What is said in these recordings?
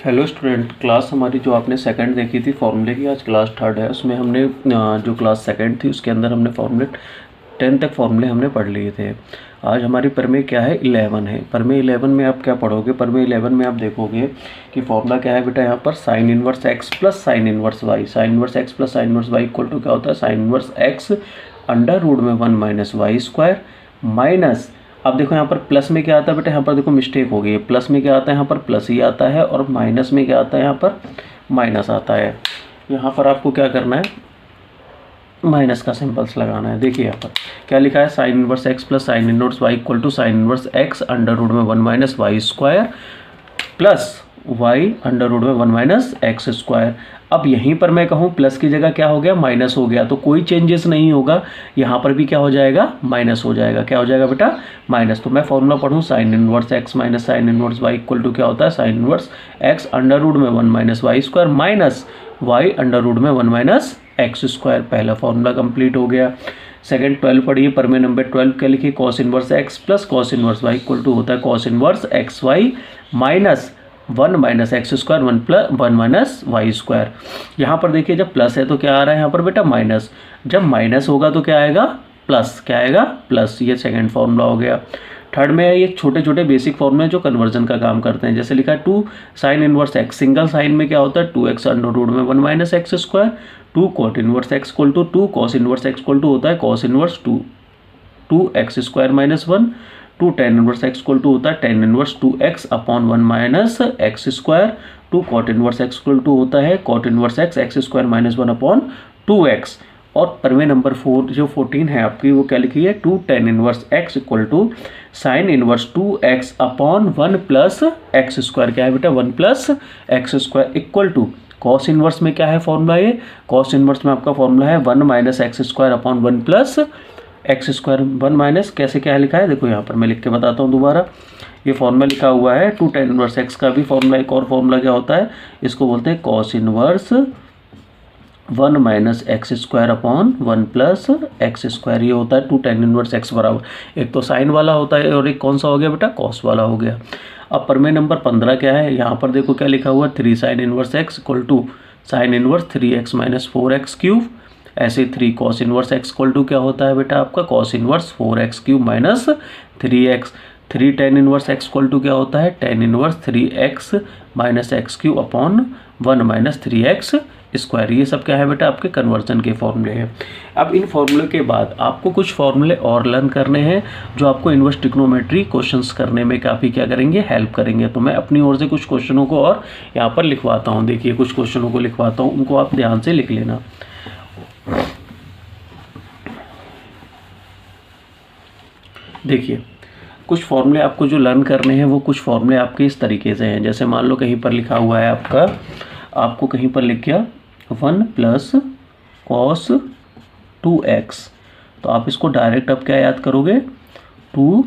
Hello student, class हमारी जो आपने सेकंड देखी थी फॉर्मूले की, आज क्लास थर्ड है। उसमें हमने जो क्लास सेकंड थी उसके अंदर हमने फॉर्मूले 10 तक फॉर्मूले हमने पढ़ लिए थे। आज हमारी प्रमेय क्या है, 11 है। प्रमेय 11 में आप क्या पढ़ोगे? प्रमेय 11 में आप देखोगे कि फॉर्मूला क्या है बेटा, यहाँ पर sine inverse x plus sine inverse y. Sine inverse x plus sine inverse Y equal to क्या होता है? Sine inverse x under root में 1 माइनस वाई स्क्वायर माइनस, अब देखो यहाँ पर प्लस में क्या आता है बेटा, यहाँ पर देखो मिस्टेक हो गई है। प्लस में क्या आता है, यहाँ पर प्लस ही आता है, और माइनस में क्या आता है, यहाँ पर माइनस आता है। यहाँ पर आपको क्या करना है, माइनस का सिंबल्स लगाना है। देखिए यहाँ पर क्या लिखा है, sine inverse x plus sine inverse Y equal to sine inverse x under root में 1 minus Y square plus y under root में 1 माइनस एक्स स्क्वायर। अब यहीं पर मैं कहूँ प्लस की जगह क्या हो गया, माइनस हो गया, तो कोई चेंजेस नहीं होगा। यहाँ पर भी क्या हो जाएगा, माइनस हो जाएगा। क्या हो जाएगा बेटा, माइनस। तो मैं फॉर्मूला पढ़ूँ, sine inverse X minus sine inverse Y equal to क्या होता है, sine inverse x under root में 1 minus Y square minus Y under root में 1 माइनस एक्स स्क्वायर। पहला फॉर्मूला कंप्लीट हो गया। सेकंड 12 पढ़िए, प्रमेय नंबर 12 क्या लिखिए, cos inverse x plus cos inverse Y equal to होता है cos inverse x y minus 1 minus x square 1 minus Y square. यहाँ पर देखिए जब प्लस है तो क्या आ रहा है यहाँ पर बेटा, माइनस। जब माइनस होगा तो क्या आएगा, प्लस। क्या आएगा, प्लस। ये सेकंड फॉर्मूला हो गया। थर्ड में है ये छोटे छोटे बेसिक फॉर्मूले जो कन्वर्जन का काम करते हैं। जैसे लिखा है 2 sine inverse x, single sine में क्या होता है 2x अंडर रूट में 1 minus x square. 2 cot inverse x equal to 2 cos inverse x equal to होता है cos inverse 2x square minus 1। 2 tan inverse x equal to होता है tan inverse 2x upon 1 minus x square. 2 cot inverse x equal to होता है cot inverse x square minus 1 upon 2x। और प्रमेय number 4 जो 14 है आपकी, वो क्या लिखी है, 2 tan inverse x equal to sine inverse 2x upon 1 plus x square. क्या है बेटा, 1 plus x square equal to cos inverse में क्या है फॉर्मूला, ये कॉस इनवर्स में आपका फॉर्मूला है 1 minus x square upon 1 plus x square. 1 minus कैसे क्या लिखा है, देखो यहाँ पर मैं लिख के बताता हूँ दोबारा। ये फॉर्मूला लिखा हुआ है 2 टेन इनवर्स एक्स का भी फॉर्मूला, एक और फॉर्मूला क्या होता है, इसको बोलते हैं cos inverse 1 minus x square upon 1 plus x square. ये होता है 2 टेन इनवर्स एक्स बराबर, एक तो साइन वाला होता है और एक कौन सा हो गया बेटा, कॉस वाला हो गया। अब प्रमेय नंबर 15 क्या है, यहाँ पर देखो क्या लिखा हुआ, 3 sine inverse x equal to sine inverse 3x minus 4x cube. ऐसे 3 cos inverse x equal to क्या होता है बेटा आपका, cos inverse 4x cube minus 3x। 3 tan inverse x equal to क्या होता है, tan inverse 3x minus x cube upon 1 minus 3x square. ये सब क्या है बेटा, आपके कन्वर्जन के फॉर्मूले हैं। अब इन फॉर्मूले के बाद आपको कुछ फॉर्मूले और लर्न करने हैं जो आपको इनवर्स ट्रिग्नोमेट्री क्वेश्चंस करने में काफ़ी क्या करेंगे, हेल्प करेंगे। तो मैं अपनी ओर से कुछ क्वेश्चनों को और यहाँ पर लिखवाता हूँ। देखिए कुछ क्वेश्चनों को लिखवाता हूँ, उनको आप ध्यान से लिख लेना। देखिए कुछ फॉर्मूले आपको जो लर्न करने हैं, वो कुछ फॉर्मूले आपके इस तरीके से हैं। जैसे मान लो कहीं पर लिखा हुआ है आपका, आपको कहीं पर लिख गया 1 प्लस कॉस 2x, तो आप इसको डायरेक्ट अब क्या याद करोगे, 2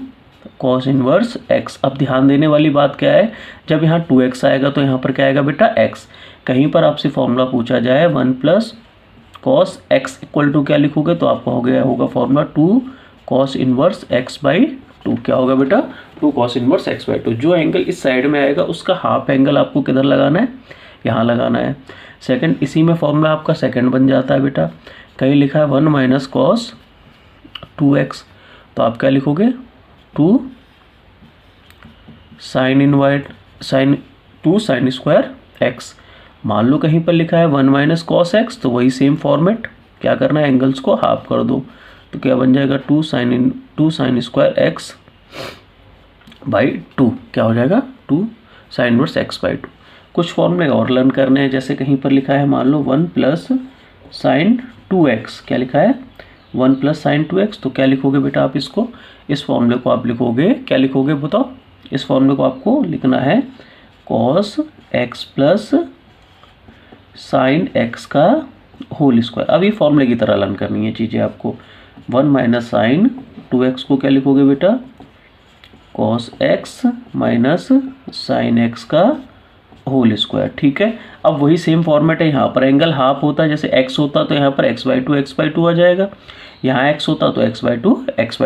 कॉस इनवर्स x। अब ध्यान देने वाली बात क्या है, जब यहाँ 2x आएगा तो यहाँ पर क्या आएगा बेटा, x। कहीं पर आपसे फॉर्मूला पूछा जाए 1 plus cos x equal to क्या लिखोगे, तो आपका हो गया होगा formula 2 cos inverse x by 2। क्या होगा बेटा, 2 कॉस इनवर्स x बाई 2। जो एंगल इस साइड में आएगा उसका हाफ एंगल आपको किधर लगाना है, यहाँ लगाना है। सेकंड, इसी में फॉर्मूला आपका सेकंड बन जाता है बेटा। कहीं लिखा है 1 माइनस कॉस 2x, तो आप क्या लिखोगे, 2 साइन स्क्वायर x। मान लो कहीं पर लिखा है 1 माइनस कॉस x, तो वही सेम फॉर्मेट, क्या करना है, एंगल्स को हाफ कर दो, तो क्या बन जाएगा 2 साइन स्क्वायर x बाई 2। क्या हो जाएगा, 2 साइन इनवर्स x बाई 2। कुछ फॉर्मूले और लर्न करने हैं। जैसे कहीं पर लिखा है मान लो 1 प्लस साइन 2x, क्या लिखा है 1 प्लस साइन 2x, तो क्या लिखोगे बेटा आप इसको, इस फॉर्मूले को आप लिखोगे, क्या लिखोगे बताओ, इस फॉर्मूले को आपको लिखना है cos x plus sign x का होल स्क्वायर। अब ये फॉर्मूले की तरह लर्न करनी है चीज़ें आपको। 1 माइनस साइन 2x को क्या लिखोगे बेटा, cos x minus sine x का होल स्क्वायर। ठीक है, अब वही सेम फॉर्मेट है, यहाँ पर एंगल हाफ होता है, जैसे x होता तो यहाँ पर x बाई 2 आ जाएगा, यहाँ x होता तो x बाई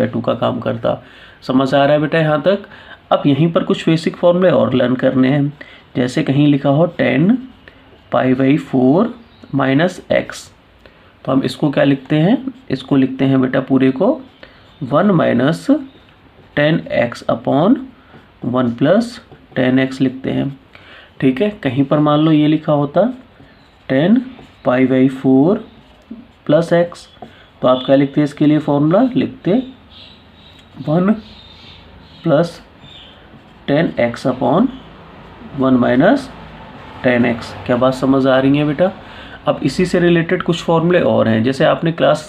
2 का काम करता। समझ आ रहा है बेटा यहाँ तक? अब यहीं पर कुछ बेसिक फॉर्मूले और लर्न करने हैं। जैसे कहीं लिखा हो 10π/4 - x, तो हम इसको क्या लिखते हैं? इसको लिखते हैं बेटा पूरे को 1 - 10x/1 + 10x लिखते हैं। ठीक है, कहीं पर मान लो ये लिखा होता 10π/4 + x, तो आप क्या लिखते हैं इसके लिए फॉर्मूला? लिखते 1 + 10x/1 - 10x। क्या बात समझ आ रही है बेटा? अब इसी से रिलेटेड कुछ फॉर्मूले और हैं। जैसे आपने क्लास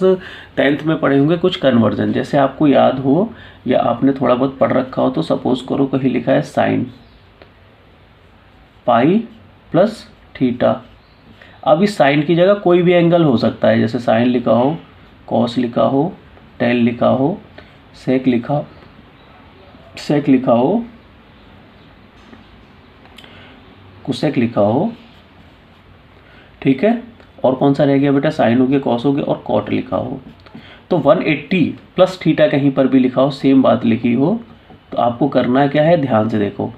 10th में पढ़े होंगे कुछ कन्वर्जन, जैसे आपको याद हो या आपने थोड़ा बहुत पढ़ रखा हो, तो सपोज करो कहीं लिखा है sin पाई प्लस थीटा। अब इस साइन की जगह कोई भी एंगल हो सकता है, जैसे साइन लिखा हो, कॉस लिखा हो, टेन लिखा हो, सेक लिखा हो, कुसेक लिखा हो। ठीक है, और कौन सा रह गया बेटा? साइन हो गया, कॉस हो गया और कॉट लिखा हो। तो 180 प्लस थीटा कहीं पर भी लिखा हो, सेम बात लिखी हो, तो आपको करना क्या है? ध्यान से देखो,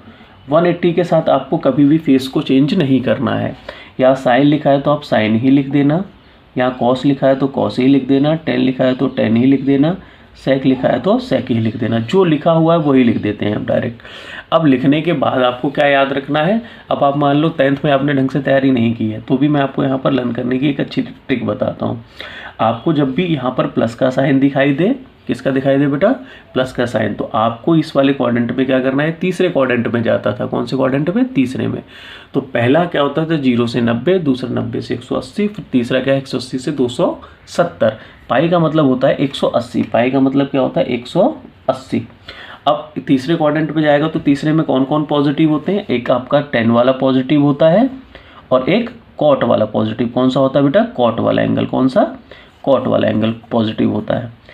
180 के साथ आपको कभी भी फेस को चेंज नहीं करना है। या साइन लिखा है तो आप साइन ही लिख देना, या कॉस लिखा है तो कॉस ही लिख देना, टेन लिखा है तो टेन ही लिख देना, सेक लिखा है तो सेक ही लिख देना। जो लिखा हुआ है वही लिख देते हैं हम डायरेक्ट। अब लिखने के बाद आपको क्या याद रखना है? अब आप मान लो 10th में आपने ढंग से तैयारी नहीं की है, तो भी मैं आपको यहाँ पर लर्न करने की एक अच्छी ट्रिक बताता हूँ। आपको जब भी यहाँ पर प्लस का साइन दिखाई दे, किसका दिखाई दे बेटा? प्लस का साइन, तो आपको इस वाले क्वाड्रेंट में क्या करना है? तीसरे क्वाड्रेंट में जाता था। कौन से क्वाड्रेंट में? तीसरे में। तो पहला क्या होता था? 0 से 90, दूसरा 90 से 180, फिर तीसरा क्या है? 180 से 270। पाई का मतलब होता है 180। पाई का मतलब क्या होता है? 180। अब तीसरे क्वाड्रेंट पे जाएगा तो तीसरे में कौन कौन पॉजिटिव होते हैं? एक आपका 10 वाला पॉजिटिव होता है और एक कॉट वाला पॉजिटिव। कौन सा होता है बेटा? कॉट वाला एंगल। कौन सा? कॉट वाला एंगल पॉजिटिव होता है।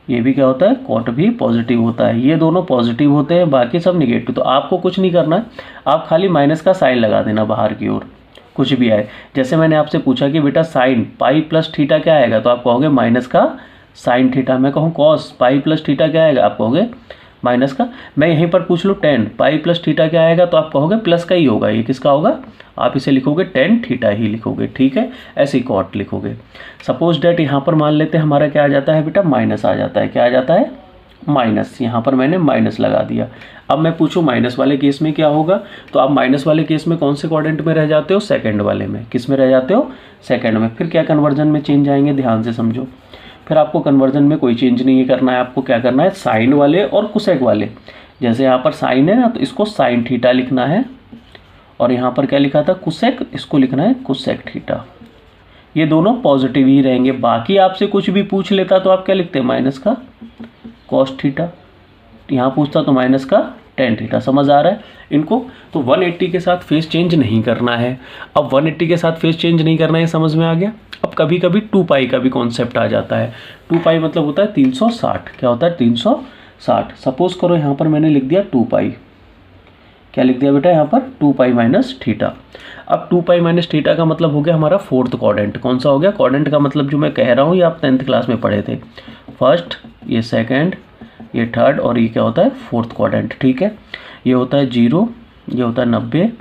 ये भी क्या होता है? कॉट भी पॉजिटिव होता है। ये दोनों पॉजिटिव होते हैं, बाकी सब निगेटिव। तो आपको कुछ नहीं करना है, आप खाली माइनस का साइन लगा देना बाहर की ओर, कुछ भी आए। जैसे मैंने आपसे पूछा कि बेटा साइन पाई प्लस थीटा क्या आएगा, तो आप कहोगे माइनस का साइन थीटा। मैं कहूँ कॉस पाई प्लस थीटा क्या आएगा, आप कहोगे माइनस का। मैं यहीं पर पूछ लूँ 10 पाई प्लस थीटा क्या आएगा, तो आप कहोगे प्लस का ही होगा। ये किसका होगा? आप इसे लिखोगे 10 थीटा ही लिखोगे। ठीक है, ऐसे ही कॉट लिखोगे। सपोज डेट यहाँ पर मान लेते हैं हमारा क्या आ जाता है बेटा? माइनस आ जाता है। क्या आ जाता है? माइनस। यहाँ पर मैंने माइनस लगा दिया। अब मैं पूछूं माइनस वाले केस में क्या होगा, तो आप माइनस वाले केस में कौन से क्वाड्रेंट में रह जाते हो? सेकंड वाले में। किस में रह जाते हो? सेकंड में। फिर क्या कन्वर्जन में चेंज आएंगे? ध्यान से समझो। फिर आपको कन्वर्जन में कोई चेंज नहीं करना है। आपको क्या करना है? साइन वाले और कुसेक वाले। जैसे यहाँ पर साइन है ना, तो इसको साइन थीटा लिखना है, और यहाँ पर क्या लिखा था? कुसेक, इसको लिखना है कुसेक थीटा। ये दोनों पॉजिटिव ही रहेंगे। बाकी आपसे कुछ भी पूछ लेता तो आप क्या लिखते हैं? माइनस का कॉस थीटा। यहाँ पूछता तो माइनस का टेन थीटा। समझ आ रहा है इनको? तो 180 के साथ फेस चेंज नहीं करना है। अब 180 के साथ फेस चेंज नहीं करना है, समझ में आ गया? अब कभी कभी 2 पाई का भी कॉन्सेप्ट आ जाता है। 2 पाई मतलब होता है 360। क्या होता है? 360। सपोज करो यहाँ पर मैंने लिख दिया 2 पाई। क्या लिख दिया बेटा यहाँ पर? 2 पाई माइनस थीटा। अब 2 पाई माइनस थीटा का मतलब हो गया हमारा फोर्थ क्वाड्रेंट। कौन सा हो गया? क्वाड्रेंट का मतलब जो मैं कह रहा हूँ ये आप 10th क्लास में पढ़े थे। फर्स्ट, ये सेकंड, ये थर्ड, और ये क्या होता है? Fourth quadrant. ठीक है, ये होता है 0, ये होता है 90,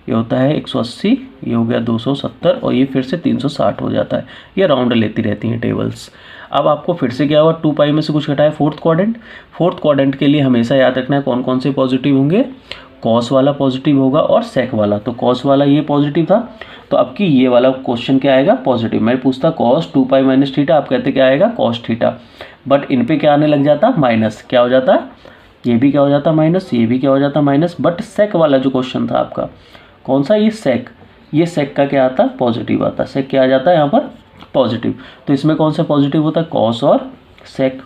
ये होता है 180, ये हो गया 270, और ये फिर से 360 हो जाता है। ये राउंड लेती रहती हैं टेबल्स। अब आपको फिर से क्या हुआ? 2 पाई में से कुछ घटाया, फोर्थ क्वाड्रेंट। फोर्थ क्वाड्रेंट के लिए हमेशा याद रखना है कौन कौन से पॉजिटिव होंगे? कॉस वाला पॉजिटिव होगा और सेक वाला। तो कॉस वाला ये पॉजिटिव था, तो अब की ये वाला क्वेश्चन क्या आएगा? पॉजिटिव। मैं पूछता कॉस 2 पाई माइनस थीटा, आप कहते क्या आएगा? Cos theta. बट इन पे क्या आने लग जाता? माइनस। क्या हो जाता? ये भी क्या हो जाता? माइनस। ये भी क्या हो जाता? माइनस। बट सेक वाला जो क्वेश्चन था आपका, कौन सा? ये सेक। ये सेक का क्या आता? पॉजिटिव आता। सेक क्या आ जाता है यहाँ पर? पॉजिटिव। तो इसमें कौन सा पॉजिटिव होता है? कॉस और सेक।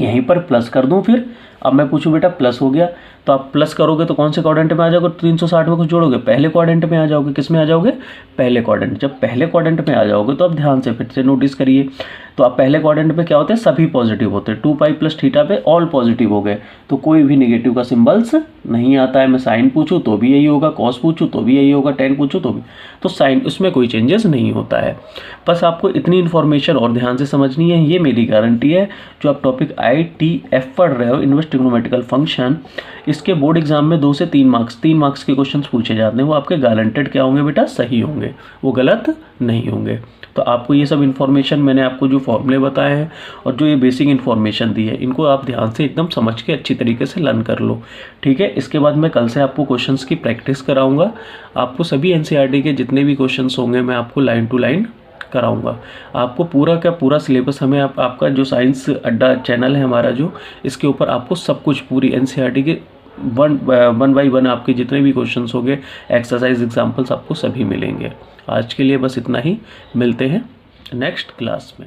यहीं पर प्लस कर दूं फिर। अब मैं पूछूं बेटा प्लस हो गया, तो आप प्लस करोगे तो कौन से क्वाड्रेंट में आ जाओगे? 360 में कुछ जोड़ोगे, पहले क्वाड्रेंट में आ जाओगे। किस में आ जाओगे? पहले क्वाड्रेंट। जब पहले क्वाड्रेंट में आ जाओगे तो आप ध्यान से फिर से नोटिस करिए, तो आप पहले क्वाड्रेंट में क्या होते हैं? सभी पॉजिटिव होते हैं। 2 पाई प्लस थीटा पे ऑल पॉजिटिव हो गए, तो कोई भी निगेटिव का सिंबल्स नहीं आता है। मैं साइन पूछूं तो भी यही होगा, कॉस पूछूं तो भी यही होगा, टेन पूछूं तो भी, तो साइन उसमें कोई चेंजेस नहीं होता है। बस आपको इतनी इन्फॉर्मेशन और ध्यान से समझनी है, ये मेरी गारंटी है। जो आप टॉपिक ITF पढ़ रहे हो, इन्वेस्टिगेशन ट्रिग्नोमेट्रिकल फंक्शन, इसके बोर्ड एग्जाम में 2 से 3 मार्क्स के क्वेश्चंस पूछे जाते हैं। वो आपके गारंटेड क्या होंगे बेटा, सही होंगे, वो गलत नहीं होंगे। तो आपको ये सब इन्फॉर्मेशन, मैंने आपको जो फॉर्मूले बताए हैं और जो ये बेसिक इन्फॉर्मेशन दी है, इनको आप ध्यान से एकदम समझ के अच्छी तरीके से लर्न कर लो, ठीक है। इसके बाद मैं कल से आपको क्वेश्चंस की प्रैक्टिस कराऊंगा। आपको सभी एनसीईआरटी के जितने भी क्वेश्चंस होंगे मैं आपको लाइन टू लाइन कराऊंगा। आपको पूरा का पूरा सिलेबस हमें आपका जो साइंस अड्डा चैनल है हमारा, जो इसके ऊपर आपको सब कुछ पूरी एनसीईआरटी के वन बाई वन आपके जितने भी क्वेश्चंस होंगे, एक्सरसाइज एग्जाम्पल्स आपको सभी मिलेंगे। आज के लिए बस इतना ही, मिलते हैं नेक्स्ट क्लास में।